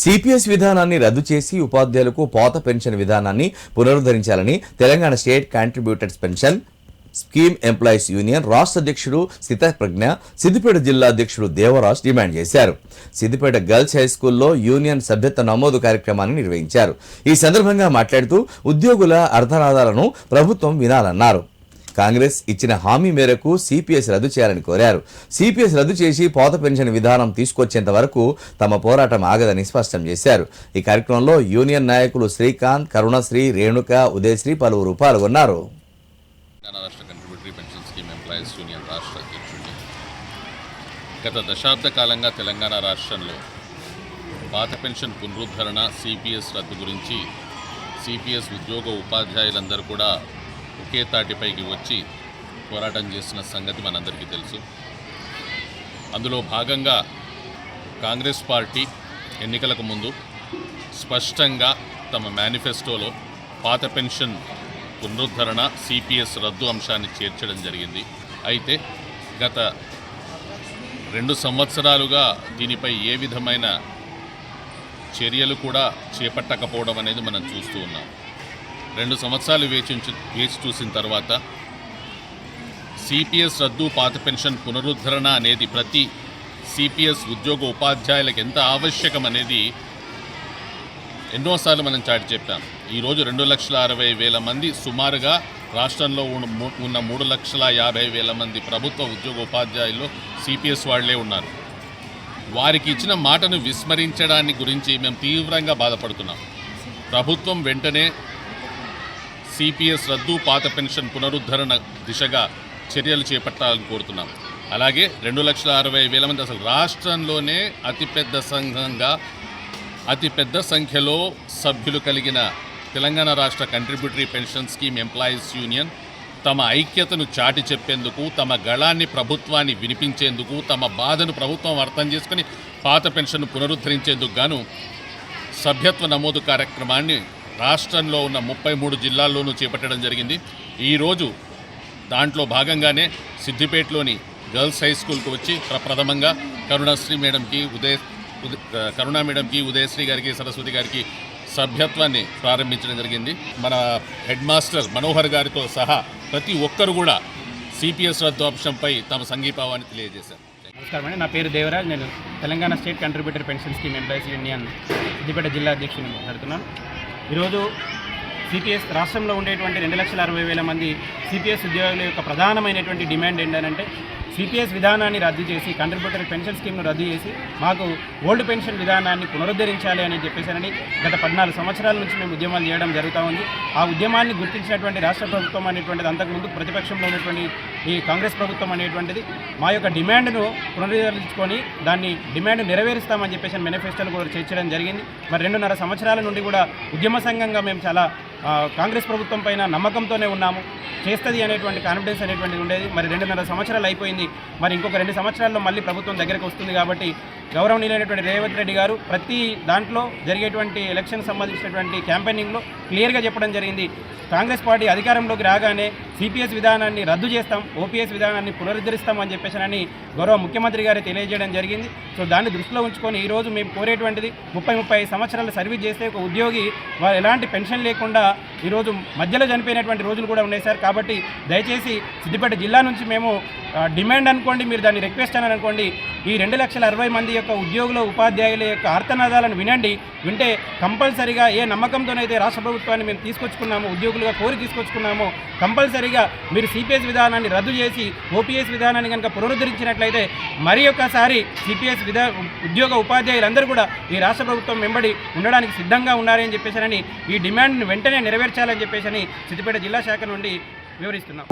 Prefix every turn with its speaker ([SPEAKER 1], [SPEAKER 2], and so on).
[SPEAKER 1] CPS విధానాన్ని రద్దు చేసి ఉపాధ్యాయులకు పాత పెన్షన్ విధానాన్ని పునరుద్ధరించాలని Telangana state contributed pension scheme employees union రాష్ట్ర అధ్యక్షుడు స్థితప్రజ్ఞ, సిద్దిపేట జిల్లా అధ్యక్షుడు దేవరాజ్ డిమాండ్ చేశారు. సిద్దిపేట గర్ల్స్ హై స్కూల్లో యూనియన్ సభ్యత్వ నమోదు కార్యక్రమాన్ని నిర్వహించారు. ఈ సందర్భంగా మాట్లాడుతూ ఉద్యోగుల అర్ధనాదాలను ప్రభుత్వం వినాలన్నారు. కాంగ్రెస్ ఇచ్చిన హామీ మేరకు సిపిఎస్ రద్దు చేయాలని కోరారు. సిపిఎస్ రద్దు చేసి పాత పెన్షన్ విధానం తీసుకొచ్చేంత వరకు తమ పోరాటం ఆగదని స్పష్టం చేశారు. ఈ కార్యక్రమంలో యూనియన్ నాయకులు శ్రీకాంత్, కరుణశ్రీ, రేణుక, ఉదయశ్రీ పలువురు పాల్గొన్నారు.
[SPEAKER 2] రాష్ట్ర contributory pension scheme employees union రాష్ట్ర అధ్యక్షుడిని. గత దశాబ్ద కాలంగా తెలంగాణ రాష్ట్రంలో పాత పెన్షన్ పునరుద్ధరణ, సిపిఎస్ రద్దు గురించి సిపిఎస్ ఉద్యోగ ఉపాధ్యాయులందరూ కూడా ఒకే తాటిపైకి వచ్చి పోరాటం చేసిన సంగతి మనందరికీ తెలుసు. అందులో భాగంగా కాంగ్రెస్ పార్టీ ఎన్నికలకు ముందు స్పష్టంగా తమ మేనిఫెస్టోలో పాత పెన్షన్ పునరుద్ధరణ, సిపిఎస్ రద్దు అంశాన్ని చేర్చడం జరిగింది. అయితే గత 2 సంవత్సరాలుగా దీనిపై ఏ విధమైన చర్యలు కూడా చేపట్టకపోవడం అనేది మనం చూస్తూ ఉన్నాం. 2 సంవత్సరాలు వేచి చూసిన తర్వాత సిపిఎస్ రద్దు, పాత పెన్షన్ పునరుద్ధరణ అనేది ప్రతి సిపిఎస్ ఉద్యోగ ఉపాధ్యాయులకు ఎంత ఆవశ్యకం అనేది ఎన్నోసార్లు మనం చాటి చెప్పాం. ఈరోజు 2,60,000 మంది సుమారుగా రాష్ట్రంలో ఉన్న 3,50,000 మంది ప్రభుత్వ ఉద్యోగ ఉపాధ్యాయుల్లో సిపిఎస్ వాళ్లే ఉన్నారు. వారికి ఇచ్చిన మాటను విస్మరించడాన్ని గురించి మేము తీవ్రంగా బాధపడుతున్నాం. ప్రభుత్వం వెంటనే సిపిఎస్ రద్దు, పాత పెన్షన్ పునరుద్ధరణ దిశగా చర్యలు చేపట్టాలని కోరుతున్నాం. అలాగే 2,60,000 మంది అసలు రాష్ట్రంలోనే అతిపెద్ద సంఖ్యలో సభ్యులు కలిగిన తెలంగాణ రాష్ట్ర contributory pension scheme employees union తమ ఐక్యతను చాటి చెప్పేందుకు, తమ గళాన్ని ప్రభుత్వాన్ని వినిపించేందుకు, తమ బాధను ప్రభుత్వం అర్థం చేసుకుని పాత పెన్షన్ను పునరుద్ధరించేందుకు గాను సభ్యత్వ నమోదు కార్యక్రమాన్ని రాష్ట్రంలో ఉన్న 33 జిల్లాల్లోనూ చేపట్టడం జరిగింది. ఈరోజు దాంట్లో భాగంగానే సిద్దిపేటలోని గర్ల్స్ హై స్కూల్కి వచ్చి ప్రథమంగా కరుణా మేడంకి, ఉదయశ్రీ గారికి, సరస్వతి గారికి సభ్యత్వాన్ని ప్రారంభించడం జరిగింది. మన హెడ్ మాస్టర్ మనోహర్ గారితో సహా ప్రతి ఒక్కరు కూడా సిపిఎస్ రద్దు అంశంపై తమ సంఘీభావాన్ని తెలియజేశారు.
[SPEAKER 3] నమస్కారం అండి, నా పేరు దేవరాజ్. నేను Telangana state contributory pension scheme employees union Siddipet జిల్లా అధ్యక్షుడిని మాట్లాడుతున్నాను. ఈరోజు సిపిఎస్ రాష్ట్రంలో ఉండేటువంటి 2,60,000 మంది సిపిఎస్ ఉద్యోగుల యొక్క ప్రధానమైనటువంటి డిమాండ్ ఏంటంటే సిపిఎస్ విధానాన్ని రద్దు చేసి కంట్రిబ్యూటరీ పెన్షన్ స్కీమ్ను రద్దు చేసి మాకు ఓల్డ్ పెన్షన్ విధానాన్ని పునరుద్ధరించాలి అని చెప్పేసారని గత 14 సంవత్సరాల నుంచి మేము ఉద్యమాలు చేయడం జరుగుతూ ఉంది. ఆ ఉద్యమాన్ని గుర్తించినటువంటి రాష్ట్ర ప్రభుత్వం అనేటువంటిది, అంతకుముందు ప్రతిపక్షంలో ఉన్నటువంటి ఈ కాంగ్రెస్ ప్రభుత్వం అనేటువంటిది మా యొక్క డిమాండ్ను పునరుద్ధరించుకొని దాన్ని డిమాండ్ నెరవేరుస్తామని చెప్పేసి మేనిఫెస్టోలో కూడా చేర్చడం జరిగింది. మరి 2.5 సంవత్సరాల నుండి కూడా ఉద్యమ సంఘంగా మేము చాలా కాంగ్రెస్ ప్రభుత్వం పైన నమ్మకంతోనే ఉన్నాము. చేస్తుంది అనేటువంటి కాన్ఫిడెన్స్ అనేటువంటిది ఉండేది. మరి 2.5 సంవత్సరాలు అయిపోయింది. మరి ఇంకొక 2 సంవత్సరాల్లో మళ్ళీ ప్రభుత్వం దగ్గరకు వస్తుంది కాబట్టి గౌరవనీయులైనటువంటి రేవంత్ రెడ్డి గారు ప్రతి దాంట్లో జరిగేటువంటి ఎలక్షన్ సంబంధించినటువంటి క్యాంపెయినింగ్లో క్లియర్గా చెప్పడం జరిగింది. కాంగ్రెస్ పార్టీ అధికారంలోకి రాగానే సిపిఎస్ విధానాన్ని రద్దు చేస్తాం, ఓపీఎస్ విధానాన్ని పునరుద్ధరిస్తాం అని చెప్పేసి గౌరవ ముఖ్యమంత్రి గారు తెలియజేయడం జరిగింది. సో దాన్ని దృష్టిలో ఉంచుకొని ఈరోజు మేము కోరేటువంటిది 30-35 సంవత్సరాలు సర్వీస్ చేస్తే ఒక ఉద్యోగి వారు ఎలాంటి పెన్షన్ లేకుండా ఈరోజు మధ్యలో చనిపోయినటువంటి రోజులు కూడా ఉన్నాయి సార్. కాబట్టి దయచేసి సిద్దిపేట జిల్లా నుంచి మేము డిమాండ్ అనుకోండి, మీరు దాన్ని రిక్వెస్ట్ అని అనుకోండి, ఈ 2,60,000 మంది యొక్క ఉద్యోగుల ఉపాధ్యాయుల యొక్క ఆర్తనాదాలను వింటే కంపల్సరీగా ఏ నమ్మకంతోనైతే రాష్ట్ర ప్రభుత్వాన్ని మేము తీసుకొచ్చుకున్నామో, ఉద్యోగులుగా కోరి తీసుకొచ్చుకున్నామో, కంపల్సరీగా మీరు సిపిఎస్ విధానాన్ని రద్దు చేసి ఓపీఎస్ విధానాన్ని కనుక పునరుద్ధరించినట్లయితే మరి ఒక్కసారి సిపిఎస్ ఉద్యోగ ఉపాధ్యాయులందరూ కూడా ఈ రాష్ట్ర ప్రభుత్వం వెంబడి ఉండడానికి సిద్ధంగా ఉన్నారని చెప్పేసి ఈ డిమాండ్ను వెంటనే నెరవేర్చాలని చెప్పేసి సిద్దిపేట జిల్లా శాఖ నుండి వివరిస్తున్నాం.